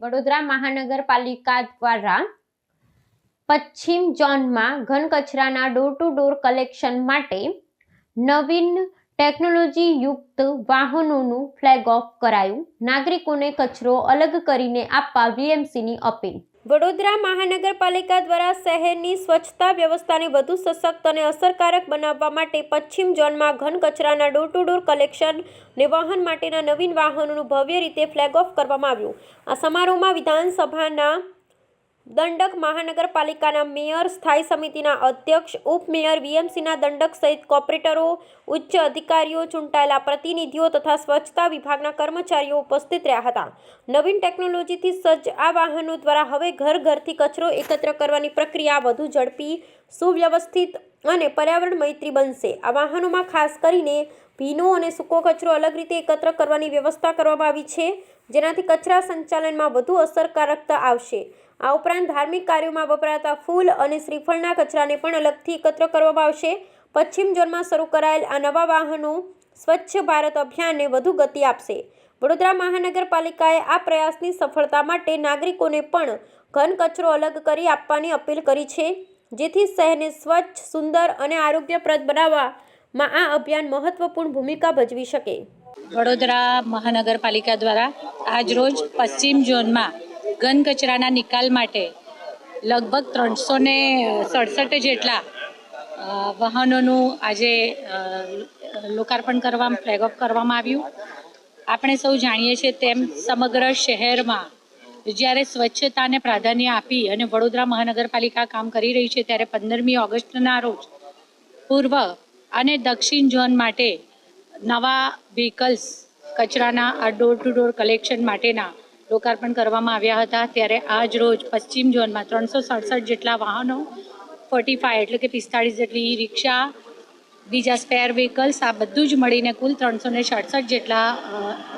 વડોદરા મહાનગરપાલિકા દ્વારા પશ્ચિમ ઝોનમાં ઘન કચરાના ડોર ટુ ડોર કલેક્શન માટે નવીન ટેકનોલોજી યુક્ત વાહનોનું ફ્લેગ ઓફ કરાયું. નાગરિકોને કચરો અલગ કરીને આપવા વીએમસીની અપીલ. વડોદરા મહાનગરપાલિકા દ્વારા શહેરની સ્વચ્છતા વ્યવસ્થાને વધુ સશક્ત અને અસરકારક બનાવવા માટે પશ્ચિમ ઝોનમાં ઘન કચરાના ડોર ટુ ડોર કલેક્શન અને વહન માટેના નવીન વાહનોનું ભવ્ય રીતે ફ્લેગ ઓફ કરવામાં આવ્યું. આ સમારોહમાં વિધાનસભાના દંડક, મહાનગરપાલિકાના મેયર, સ્થાયી સમિતિના અધ્યક્ષ, ઉપમેયર, વીએમસીના દંડક સહિત કોર્પોરેટરો, ઉચ્ચ અધિકારીઓ, ચૂંટાયેલા પ્રતિનિધિઓ તથા સ્વચ્છતા વિભાગના કર્મચારીઓ ઉપસ્થિત રહ્યા હતા. નવીન ટેકનોલોજીથી સજ્જ આ વાહનો દ્વારા હવે ઘર ઘરથી કચરો એકત્ર કરવાની પ્રક્રિયા વધુ ઝડપી, સુવ્યવસ્થિત અને પર્યાવરણ મૈત્રી બનશે. આ વાહનોમાં ખાસ કરીને ભીનો અને સૂકો કચરો અલગ રીતે એકત્ર કરવાની વ્યવસ્થા કરવામાં આવી છે, જેનાથી કચરા સંચાલનમાં વધુ અસરકારકતા આવશે. આ ઉપરાંત ધાર્મિક કાર્યોમાં વપરાતા ફૂલ અને શ્રીફળના કચરાને પણ અલગથી એકત્ર કરવામાં આવશે. પશ્ચિમ ઝોનમાં શરૂ કરાયેલ આ નવા વાહનો સ્વચ્છ ભારત અભિયાનને વધુ ગતિ આપશે. વડોદરા મહાનગરપાલિકાએ આ પ્રયાસની સફળતા માટે નાગરિકોને પણ ઘન કચરો અલગ કરી આપવાની અપીલ કરી છે, જેથી શહેરને સ્વચ્છ, સુંદર અને આરોગ્યપ્રદ બનાવવામાં આ અભિયાન મહત્વપૂર્ણ ભૂમિકા ભજવી શકે. વડોદરા મહાનગરપાલિકા દ્વારા આજરોજ પશ્ચિમ ઝોનમાં ઘન કચરાના નિકાલ માટે લગભગ 367 જેટલા વાહનોનું આજે લોકાર્પણ ફ્લેગ ઓફ કરવામાં આવ્યું. આપણે સૌ જાણીએ છીએ તેમ સમગ્ર શહેરમાં જ્યારે સ્વચ્છતાને પ્રાધાન્ય આપી અને વડોદરા મહાનગરપાલિકા કામ કરી રહી છે, ત્યારે 15મી ઓગસ્ટના રોજ પૂર્વ અને દક્ષિણ ઝોન માટે નવા વ્હીકલ્સ કચરાના આ ડોર ટુ ડોર કલેક્શન માટેના લોકાર્પણ કરવામાં આવ્યા હતા. ત્યારે આજ રોજ પશ્ચિમ ઝોનમાં 367 જેટલા વાહનો, 45 એટલે કે 45 જેટલી રિક્ષા, બીજા સ્પેર વ્હીકલ્સ, આ બધું જ મળીને કુલ 367 જેટલા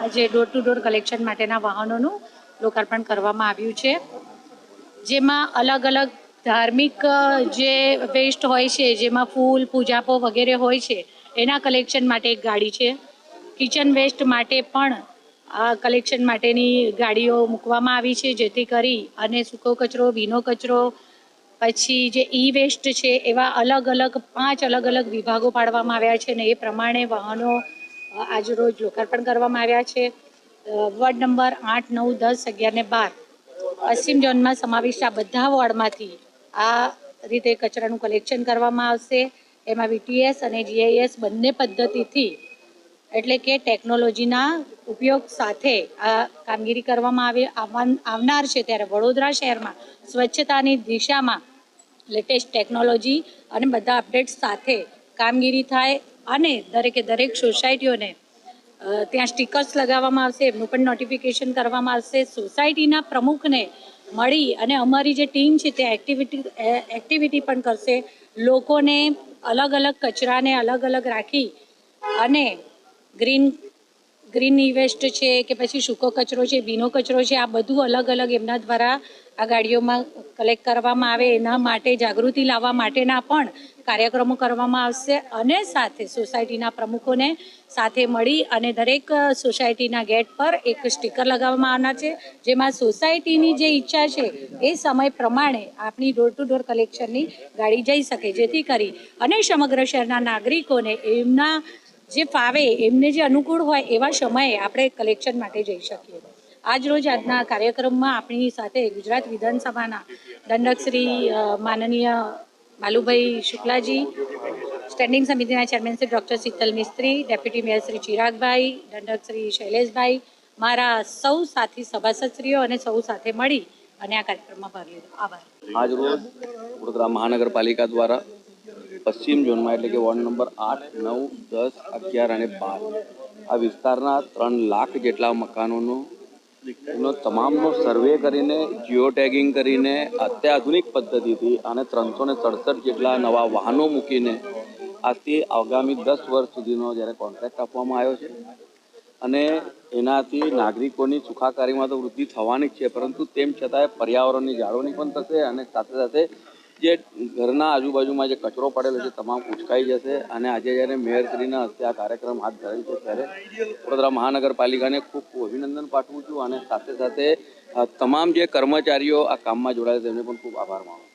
આજે ડોર ટુ ડોર કલેક્શન માટેના વાહનોનું લોકાર્પણ કરવામાં આવ્યું છે. જેમાં અલગ અલગ ધાર્મિક જે વેસ્ટ હોય છે, જેમાં ફૂલ, પૂજાપો વગેરે હોય છે, એના કલેક્શન માટે એક ગાડી છે. કિચન વેસ્ટ માટે પણ આ કલેક્શન માટેની ગાડીઓ મૂકવામાં આવી છે, જેથી કરી અને સૂકો કચરો, ભીનો કચરો, પછી જે ઈ વેસ્ટ છે, એવા અલગ અલગ 5 અલગ અલગ વિભાગો પાડવામાં આવ્યા છે અને એ પ્રમાણે વાહનો આજરોજ લોકાર્પણ કરવામાં આવ્યા છે. વોર્ડ નંબર 8, 9, 10, 11 ને 12 પશ્ચિમ ઝોનમાં સમાવિષ્ટ આ બધા વોર્ડમાંથી આ રીતે કચરાનું કલેક્શન કરવામાં આવશે. એમાં વીટીએસ અને જીઆઈએસ બંને પદ્ધતિથી, એટલે કે ટેકનોલોજીના ઉપયોગ સાથે આ કામગીરી કરવામાં આવનાર છે. ત્યારે વડોદરા શહેરમાં સ્વચ્છતાની દિશામાં લેટેસ્ટ ટેકનોલોજી અને બધા અપડેટ્સ સાથે કામગીરી થાય અને દરેક સોસાયટીઓને ત્યાં સ્ટીકર્સ લગાવવામાં આવશે, એમનું પણ નોટિફિકેશન કરવામાં આવશે. સોસાયટીના પ્રમુખને મળી અને અમારી જે ટીમ છે તે એક્ટિવિટી પણ કરશે. લોકોને અલગ અલગ કચરાને અલગ અલગ રાખી અને ગ્રીન ઈ વેસ્ટ છે કે પછી સૂકો કચરો છે, ભીનો કચરો છે, આ બધું અલગ અલગ એમના દ્વારા આ ગાડીઓમાં કલેક્ટ કરવામાં આવે, એના માટે જાગૃતિ લાવવા માટેના પણ કાર્યક્રમો કરવામાં આવશે. અને સાથે સોસાયટીના પ્રમુખોને સાથે મળી અને દરેક સોસાયટીના ગેટ પર એક સ્ટીકર લગાવવામાં આવનાર છે, જેમાં સોસાયટીની જે ઈચ્છા છે એ સમય પ્રમાણે આપણી ડોર ટુ ડોર કલેક્શનની ગાડી જઈ શકે, જેથી કરી અને સમગ્ર શહેરના નાગરિકોને એમના જે ફાવે, એમને જે અનુકૂળ હોય એવા સમયે આપણે કલેક્શન માટે જઈ શકીએ. આજરોજ આજના કાર્યક્રમમાં આપણી સાથે ગુજરાત વિધાનસભાના દંડક શ્રી માનનીય બાલુભાઈ શુક્લાજી, સ્ટેન્ડિંગ સમિતિના ચેરમેન શ્રી ડૉક્ટર શીતલ મિસ્ત્રી, ડેપ્યુટી મેયર શ્રી ચિરાગભાઈ, દંડક શ્રી શૈલેષભાઈ, મારા સૌ સાથી સભાસદશ્રીઓ અને સૌ સાથે મળી અને આ કાર્યક્રમમાં ભાગ લીધો. આભાર. આજરોજ વડોદરા મહાનગરપાલિકા દ્વારા પશ્ચિમ ઝોનમાં એટલે કે વોર્ડ નંબર 8, 9, 10, 11 અને 12 આ વિસ્તારના 3 લાખ જેટલા મકાનોનો તમામનો સર્વે કરીને, જીઓ ટેગિંગ કરીને, અત્યાધુનિક પદ્ધતિથી અને 367 જેટલા નવા વાહનો મૂકીને આજથી આગામી 10 વર્ષ સુધીનો જ્યારે કોન્ટ્રાક્ટ આપવામાં આવ્યો છે. અને એનાથી નાગરિકોની સુખાકારીમાં તો વૃદ્ધિ થવાની જ છે, પરંતુ તેમ છતાંય પર્યાવરણની જાળવણી પણ થશે અને સાથે સાથે જે ઘરના આજુબાજુમાં જે કચરો પડેલો છે તમામ ઉચકાઈ જશે. અને આજે જ્યારે મેયરશ્રીના હસ્તે આ કાર્યક્રમ હાથ ધરેલ છે, ત્યારે વડોદરા મહાનગરપાલિકાને ખૂબ અભિનંદન પાઠવું છું. અને સાથે સાથે તમામ જે કર્મચારીઓ આ કામમાં જોડાયા તેમને પણ ખૂબ આભાર માનું.